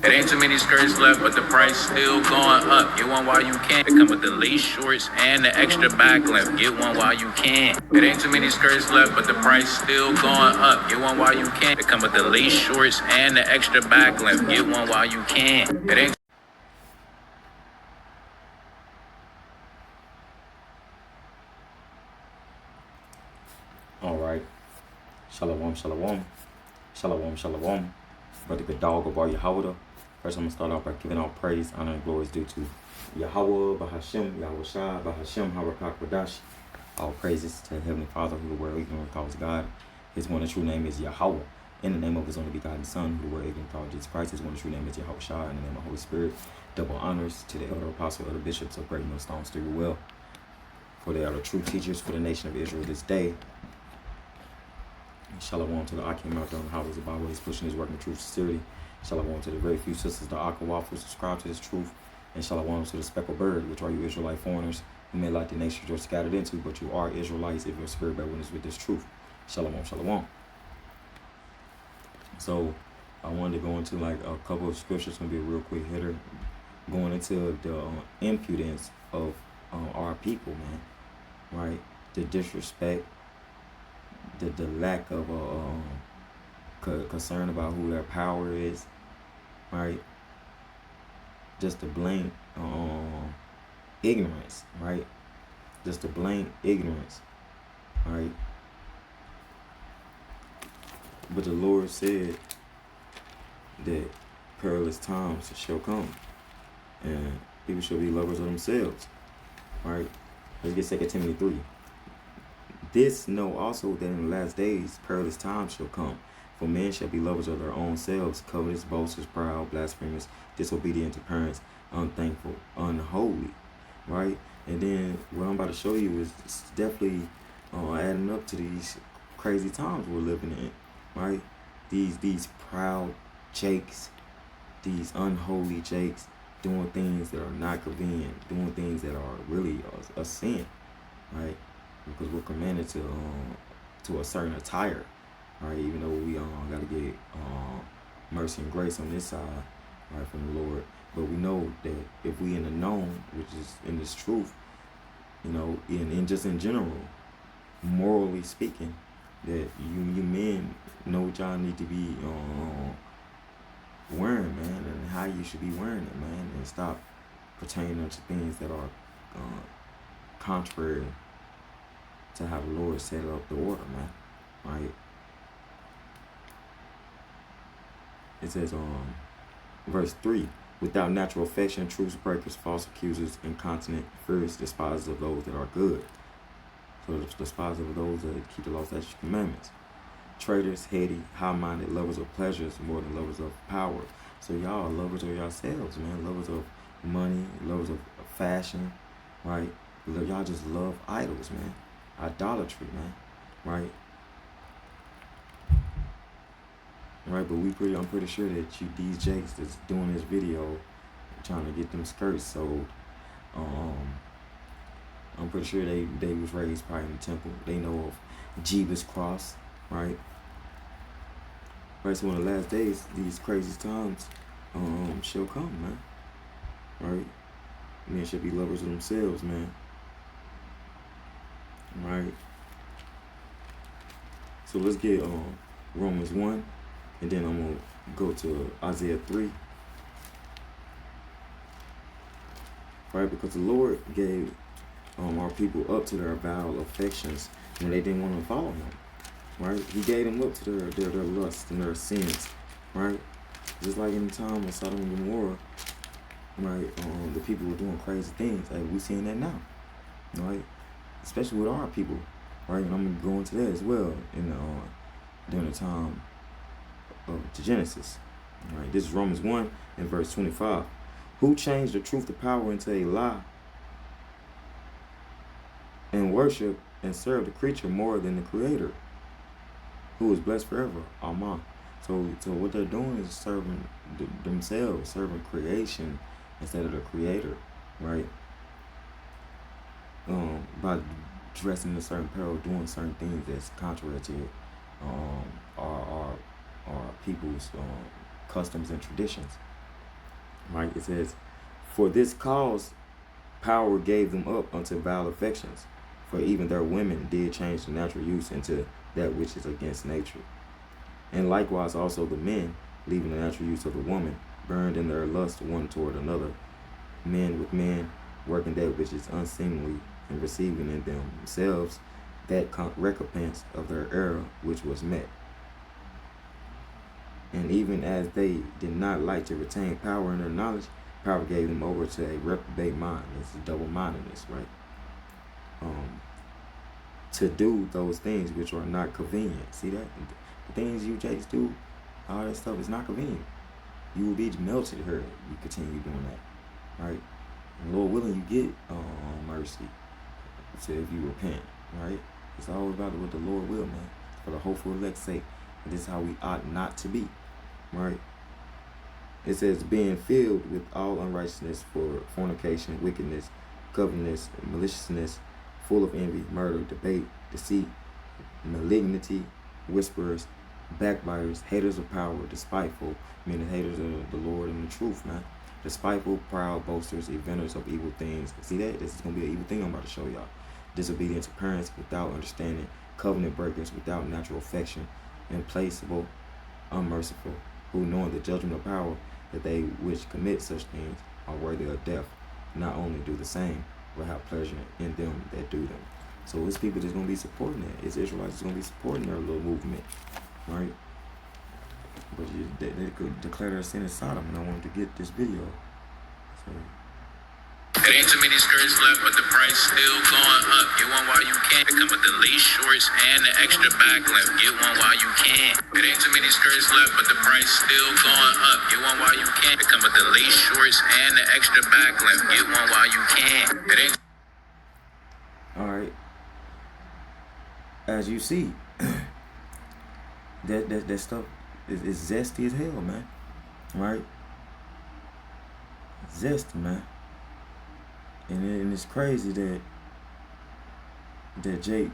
It ain't too many skirts left, but the price still going up. Get one while you can. It come with the lace shorts and the extra back length. Get one while you can. It ain't too many skirts left, but the price still going up. Get one while you can. It come with the lace shorts and the extra back length. Get one while you can. It ain't. All right. Shalom, shalom. Shalom, shalom. Brother Gadal Gabar Yahweh. First, I'm going to start off by giving all praise, honor, and glory is due to Yahweh, Bahashem, Yahweh Shah, Bahashem, Harakak Radash. All praises to the Heavenly Father, who the world even calls God. His one and true name is Yahweh. In the name of His only begotten Son, who the world even calls Jesus Christ. His one and true name is Yahweh Shah. In the name of the Holy Spirit. Double honors to the elder apostle, elder bishops of Great Millstone Studio Well. For they are the true teachers for the nation of Israel this day. Shalom to the Akim out there on the highways of byways, pushing his work in truth sincerity. Shalom to the very few sisters, the Akawaf, who subscribe to this truth. And shalom to the speckled bird, which are you Israelite foreigners, who may like the nations you're scattered into, but you are Israelites if your spirit bear witness with this truth. Shalom, shalom. So I wanted to go into like a couple of scriptures, gonna be a real quick hitter, going into the impudence of our people, man. Right? The disrespect, the lack of concern about who their power is, right? Just the blatant ignorance, right? Just the blatant ignorance, right? But the Lord said that perilous times shall come, and people shall be lovers of themselves, right? Let's get 2 Timothy 3. This know also that in the last days perilous times shall come. For men shall be lovers of their own selves, covetous, boasters, proud, blasphemous, disobedient to parents, unthankful, unholy. Right? And then what I'm about to show you is definitely adding up to these crazy times we're living in. Right? These proud jakes, these unholy jakes, doing things that are not convenient, doing things that are really a sin. Right? Because we're commanded to a certain attire, right? Even though we got to get mercy and grace on this side, right, from the Lord. But we know that if we in the known, which is in this truth, you know, in just in general, morally speaking, that you men know what y'all need to be wearing, man, and how you should be wearing it, man, and stop pertaining to things that are contrary to how the Lord set up the order, man. Right? It says verse 3, without natural affection, truce breakers, false accusers, incontinent, furious, despisers of those that are good. So despisers of those that keep the law, statutes, and commandments. Traitors, heady, high-minded, lovers of pleasures more than lovers of power. So y'all are lovers of yourselves, man. Lovers of money, lovers of fashion, right? Y'all just love idols, man. Idolatry, man, right? Right, but I'm pretty sure that these jakes that's doing this video, trying to get them skirts sold, I'm pretty sure they was raised probably in the temple. They know of Jeebus Cross, right? Right, so in the last days, these crazy times shall come, man. Right? Men should be lovers of themselves, man. Right. So let's get Romans 1, and then I'm gonna go to Isaiah 3. Right, because the Lord gave our people up to their vile affections when they didn't want to follow Him. Right, He gave them up to their lusts and their sins. Right, just like in the time of Sodom and Gomorrah. Right, the people were doing crazy things. Like we seeing that now. Right. Especially with our people, right? And I'm going to go into that as well during the time of the Genesis. Right? This is Romans 1 and verse 25. Who changed the truth to power into a lie and worship and serve the creature more than the Creator, who is blessed forever. Amen. So what they're doing is serving themselves, serving creation instead of the Creator, right? By dressing in a certain apparel, doing certain things that's contrary to our people's customs and traditions, Right? It says, for this cause power gave them up unto vile affections, for even their women did change the natural use into that which is against nature. And likewise also the men, leaving the natural use of the woman, burned in their lust one toward another, men with men, working that which is unseemly, and receiving in themselves that recompense of their error which was met. And even as they did not like to retain power in their knowledge, power gave them over to a reprobate mind. This is double-mindedness, right? To do those things which are not convenient. See that? The things you Jakes do, all that stuff is not convenient. You will be melted here if you continue doing that, right? And Lord willing, you get mercy. So if you repent, right? It's always about what the Lord will, man. For the hopeful elect's sake. And this is how we ought not to be, right? It says, being filled with all unrighteousness, for fornication, wickedness, covetousness, maliciousness, full of envy, murder, debate, deceit, malignity, whisperers, backbiters, haters of power, despiteful, meaning haters of the Lord and the truth, man. Despiteful, proud, boasters, inventors of evil things. See that? This is going to be an evil thing I'm about to show y'all. Disobedient to parents without understanding, covenant breakers without natural affection, implacable, unmerciful, who knowing the judgment of power, that they which commit such things are worthy of death, not only do the same, but have pleasure in them that do them. So it's people that's going to be supporting that. It's Israelites that's going to be supporting their little movement, right? But they could declare their sin as Sodom, and I wanted to get this video. So It ain't too many skirts left, but the price still going up. Get one while you can. It come with the lace shorts and the extra back length. Get one while you can. It ain't too many skirts left, but the price still going up. Get one while you can. It come with the lace shorts and the extra back length. Get one while you can. It ain't. all right. As you see, that stuff is zesty as hell, man. Right? Zesty, man. And it's crazy that Jake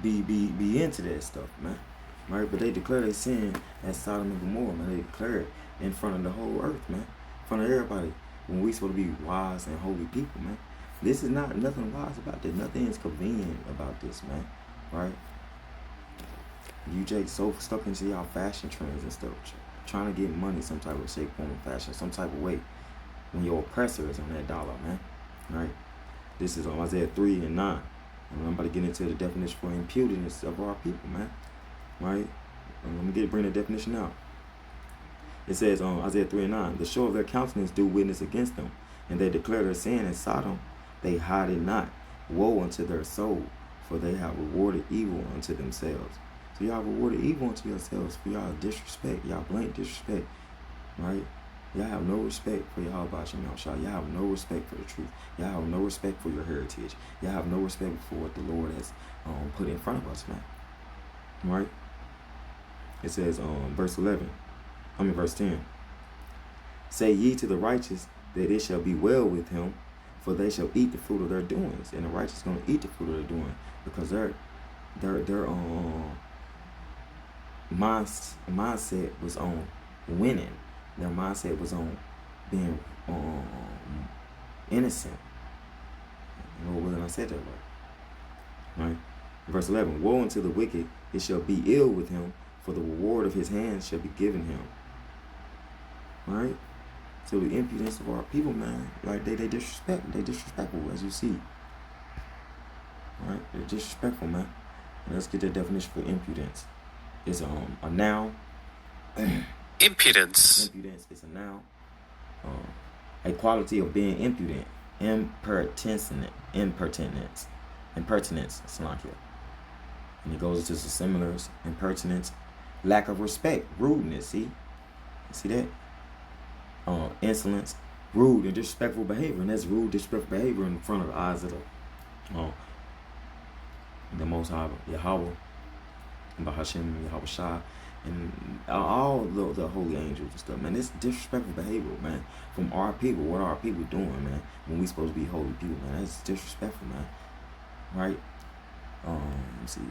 be into that stuff, man. Right? But they declare their sin as Sodom and Gomorrah, man. They declare it in front of the whole earth, man. In front of everybody. When we supposed to be wise and holy people, man. This is not nothing wise about this. Nothing is convenient about this, man. Right? You Jake so stuck into y'all fashion trends and stuff, trying to get money some type of shape, form, fashion, some type of way, when your oppressor is on that dollar, man. Right? This is on Isaiah 3 and 9. And I'm about to get into the definition for impudence of our people, man. Right? Let me bring the definition out. It says on Isaiah 3 and 9, the show of their countenance do witness against them, and they declare their sin as Sodom, they hide it not. Woe unto their soul, for they have rewarded evil unto themselves. So y'all rewarded evil unto yourselves for y'all disrespect, y'all blatant disrespect, right? Y'all have no respect for y'all about your mouth. Y'all have no respect for the truth. Y'all have no respect for your heritage. Y'all have no respect for what the Lord has put in front of us, man. Right? It says verse 10. Say ye to the righteous that it shall be well with him, for they shall eat the fruit of their doings. And the righteous going to eat the fruit of their doing, because their mindset was on winning. Their mindset was on being innocent. Lord willing, I said that right. Verse 11, woe unto the wicked, it shall be ill with him, for the reward of his hands shall be given him. Right? So the impudence of our people, man, like they disrespectful, as you see. Right? They're disrespectful, man. And let's get the definition for impudence. It's a noun. Impudence. Impudence is a noun. A quality of being impudent. Impertinence, Slovakia. And it goes into some similars. Impertinence, lack of respect, rudeness. See that? Insolence, rude and disrespectful behavior, and that's rude, disrespectful behavior in front of the eyes of the Most High, Yahweh, and Bahashim, Yahweh Shah, and all the holy angels and stuff, man. It's disrespectful behavior, man, from our people. What are our people doing, man? When we supposed to be holy people, man? That's disrespectful, man. Right? Let's see.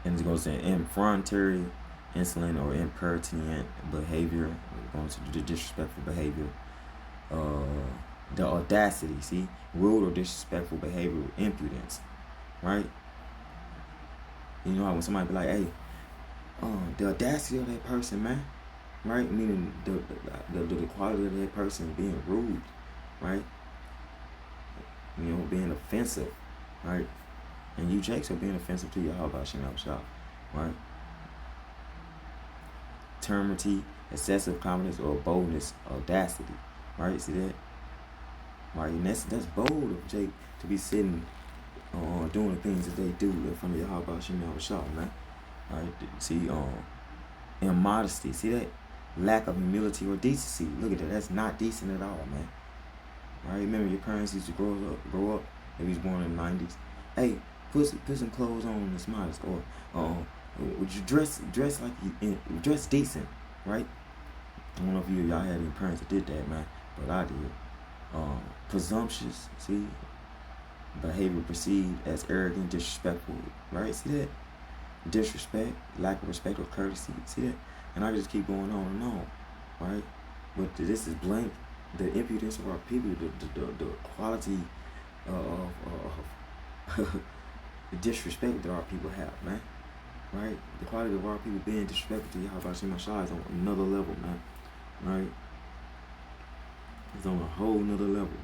And it's going to say infrontary, insolent or impertinent behavior, going to the disrespectful behavior, the audacity, see, rude or disrespectful behavior, impudence, right? You know how when somebody be like, hey, the audacity of that person, man, right? Meaning the quality of that person being rude, right? You know, being offensive, right? And you, Jakes, are being offensive to Yahweh Shem Shah, right? Temerity, excessive confidence, or boldness, audacity, right? See that? Right, and that's bold of Jake to be sitting doing the things that they do in front of Yahweh Shem Shah, man. Right, see, immodesty, see that? Lack of humility or decency. Look at that, that's not decent at all, man. Right, remember your parents used to grow up, they was born in the 90s. Hey, put some clothes on that's modest, or would you dress like you dress decent, right? I don't know if y'all had any parents that did that, man, but I did. Presumptuous, see, behavior perceived as arrogant, disrespectful, right? See that? Disrespect, lack of respect or courtesy, see that? And I just keep going on and on, right? But this is blank. The impudence of our people, the quality of the disrespect that our people have, man. Right? The quality of our people being disrespectful to Yahweh Shem Shah is on another level, man. Right? It's on a whole nother level.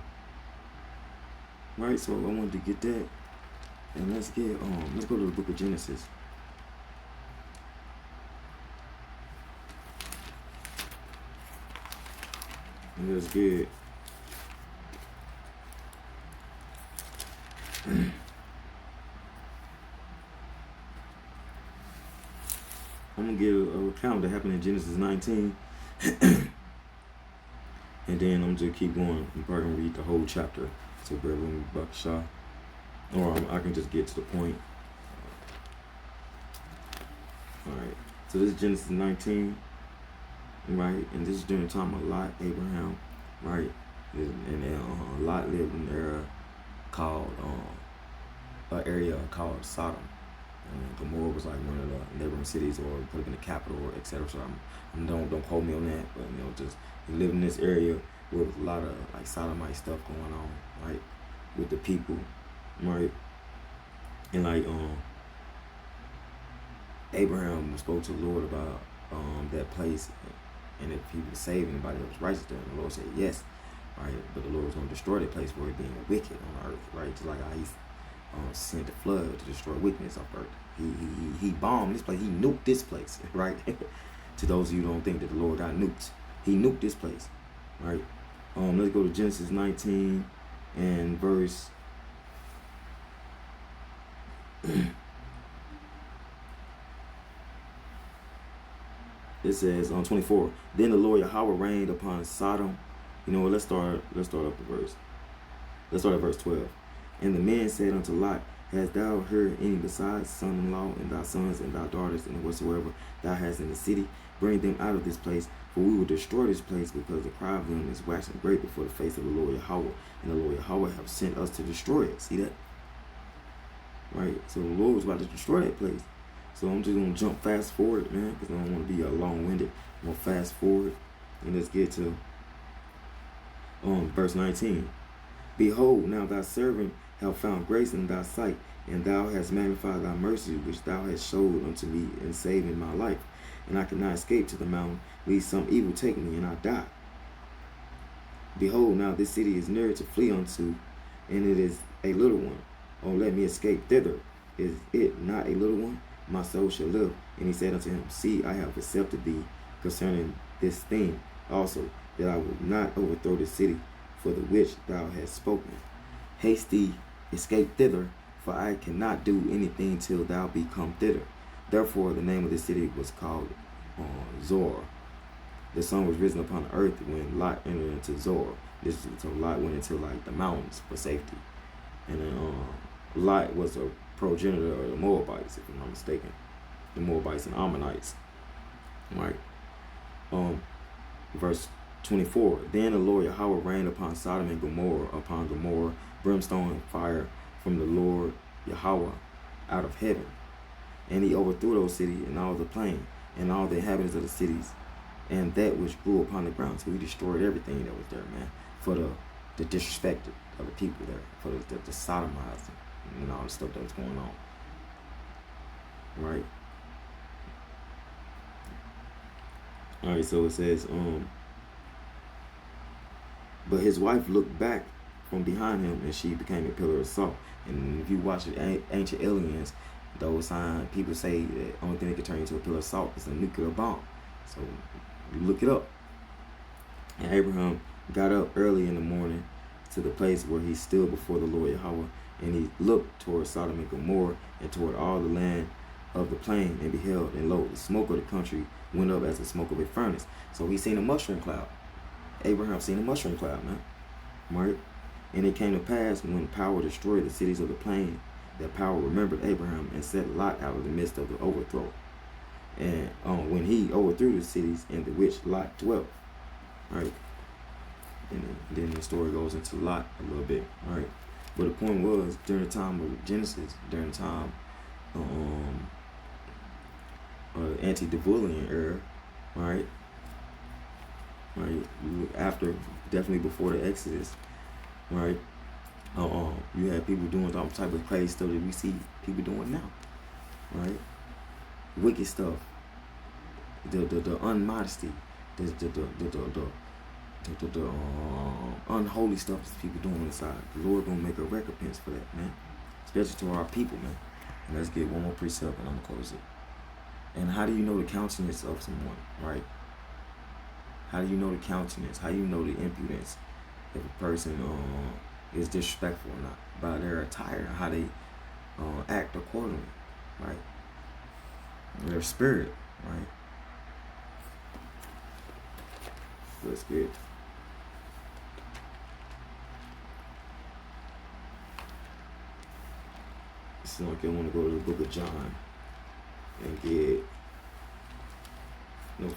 Right? So I wanted to get that. And let's go to the book of Genesis. And let's get I'm gonna give a account that happened in Genesis 19. And then I'm just keep going. I'm probably gonna read the whole chapter. So bear with me, Bakashah. Or I can just get to the point. Alright. So this is Genesis 19. Right? And this is during the time of Lot, Abraham. Right? And Lot lived in an area called Sodom. And Gomorrah was like one of the neighboring cities, or could have been the capital, or etc. So don't quote me on that, but just he lived in this area with a lot of like sodomite stuff going on, right, with the people, right, and like Abraham spoke to the Lord about that place, and if he would save anybody that was righteous there, and the Lord said yes, right, but the Lord was going to destroy that place for it being wicked on earth, right, just like how he sent the flood to destroy wickedness off earth. He bombed this place. He nuked this place, right? To those of you who don't think that the Lord got nuked, he nuked this place, right? Let's go to Genesis 19 and verse it says on 24. Then the Lord Yahweh rained upon Sodom. You know what? Let's start up the verse. Let's start at verse 12. And the men said unto Lot, Hast thou heard any besides son-in-law, and thy sons and thy daughters, and whatsoever thou hast in the city? Bring them out of this place, for we will destroy this place, because the cry of them is waxing great before the face of the Lord Yahweh, and the Lord Yahweh have sent us to destroy it. See that? Right? So the Lord was about to destroy that place. So I'm just going to jump fast forward, man, because I don't want to be long-winded. I'm going to fast forward, and let's get to verse 19. Behold, now thy servant have found grace in thy sight, and thou hast magnified thy mercy, which thou hast showed unto me in saving my life. And I cannot escape to the mountain, lest some evil take me, and I die. Behold, now this city is near to flee unto, and it is a little one. Oh, let me escape thither. Is it not a little one? My soul shall live. And he said unto him, See, I have accepted thee concerning this thing also, that I will not overthrow the city for the which thou hast spoken. Haste thee, escape thither, for I cannot do anything till thou be come thither. Therefore the name of the city was called Zoar. The sun was risen upon the earth when Lot entered into Zoar. So Lot went into like the mountains for safety. And then Lot was a progenitor of the Moabites, if I'm not mistaken. The Moabites and Ammonites. Right. Verse 24. Then the Lord Yahweh rained upon Sodom and Gomorrah, brimstone and fire from the Lord Yahweh out of heaven. And he overthrew those cities and all the plain, and all the inhabitants of the cities, and that which grew upon the ground. So he destroyed everything that was there, man, for the disrespect of the people there, for the sodomizing and all the stuff that was going on. Right? Alright, so it says, but his wife looked back from behind him and she became a pillar of salt. And if you watch Ancient Aliens, those people say that only thing that can turn you into a pillar of salt is a nuclear bomb. So you look it up. And Abraham got up early in the morning to the place where he stood before the Lord Yahweh, and he looked toward Sodom and Gomorrah and toward all the land of the plain, and beheld, and lo, the smoke of the country went up as the smoke of a furnace. So he seen a mushroom cloud. Abraham seen a mushroom cloud, man. Right? And it came to pass when power destroyed the cities of the plain, that power remembered Abraham and set Lot out of the midst of the overthrow. And when he overthrew the cities in the which Lot dwelt. Right? And then the story goes into Lot a little bit. Right? But the point was, during the time of Genesis, during the time antediluvian era, right? Right, after, definitely before the Exodus, right? You had people doing all type of crazy stuff that we see people doing now, right? Wicked stuff, the unmodesty, the unholy stuff that people doing on the side. The Lord gonna make a recompense for that, man. Especially to our people, man. And let's get one more precept and I'm gonna close it. And how do you know the countenance of someone, right? How do you know the countenance? How do you know the impudence if a person is disrespectful or not? By their attire, how they act accordingly, right? Their spirit, right? That's good. So like I want to go to the book of John and get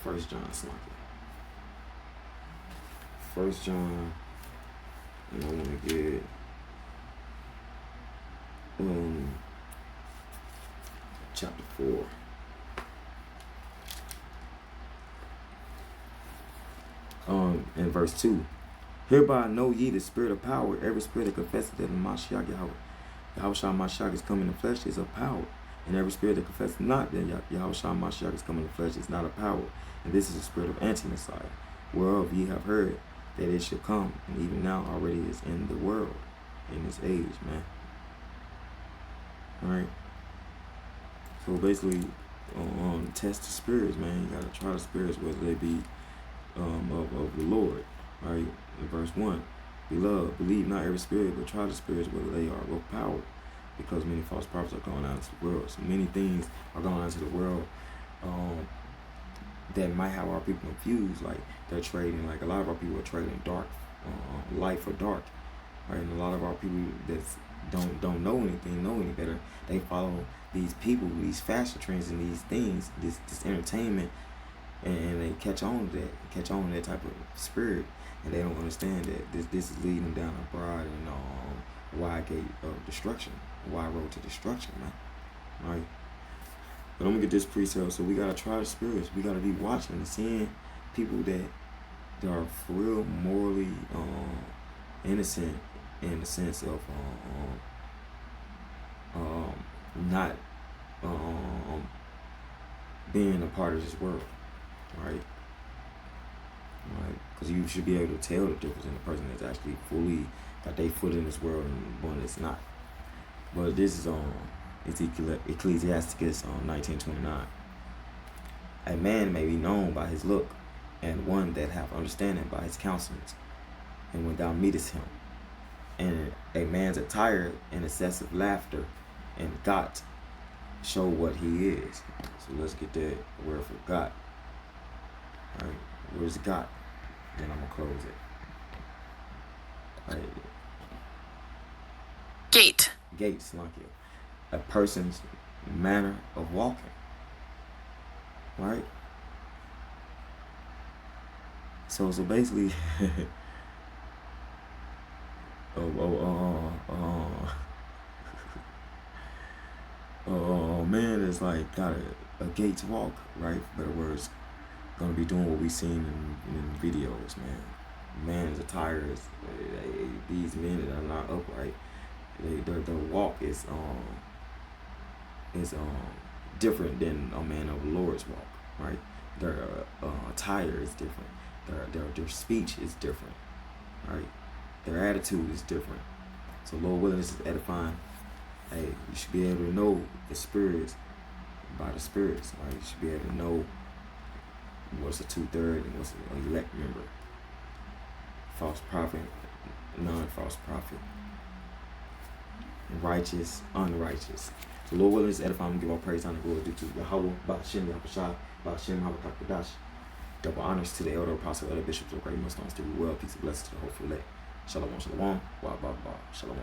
First John, it's like it. 1 John, and I want to get chapter 4. In verse 2. Hereby know ye the spirit of power. Every spirit that confesses that the Mashiach Yahushua Mashiach is come in the flesh is of power. And every spirit that confesses not that Yahushua Mashiach is come in the flesh is not of power. And this is the spirit of anti-Messiah, whereof ye have heard that it should come, and even now already is in the world, in this age, man. Alright? So basically, test the spirits, man. You gotta try the spirits, whether they be of the Lord. Right? In verse 1, beloved, believe not every spirit, but try the spirits whether they are of power, because many false prophets are going out into the world. So many things are going out into the world that might have our people confused. Like they're trading, like a lot of our people are trading dark, light for dark. Right? And a lot of our people that don't know anything, know any better, they follow these people, these fashion trends and these things, this entertainment, and they catch on to that type of spirit, and they don't understand that this is leading them down a broad and wide gate of destruction, a wide road to destruction, man. Right? But I'm gonna get this precept. So we gotta try the spirits. We gotta be watching and seeing people that are for real morally innocent in the sense of not being a part of this world, right? Right? Because you should be able to tell the difference in a person that's actually fully got their foot in this world and one that's not. But this is Ecclesiasticus 19:29. A man may be known by his look, and one that hath understanding by his countenance. And when thou meetest him, and a man's attire and excessive laughter and got show what he is. So let's get that word for got. All right, where's got? Then I'm gonna close it. All right. Gate. Gates, like it. A person's manner of walking. Right? So basically man is like got a gate's walk, right? Better words, gonna be doing what we seen in videos, man. Man's attire is these men that are not upright. Their walk is different than a man of the Lord's walk, right? Their attire is different. Their speech is different, right? Their attitude is different. So Lord willing, this is edifying. Hey, you should be able to know the spirits by the spirits, right? You should be able to know what's a 2/3 and what's an elect member. False prophet, non-false prophet. Righteous, unrighteous. So Lord willing, this is edifying. I'm going to give all praise, honor, glory due to Yahweh, Ba'ashem, Yahushua, Ba'ashem, Habakakadash. Double honors to the elder apostle, elder bishops of great millstones to be well. Peace and blessings to the hopeful elect. Shalom, shalom. Wa ba ba. Shalom.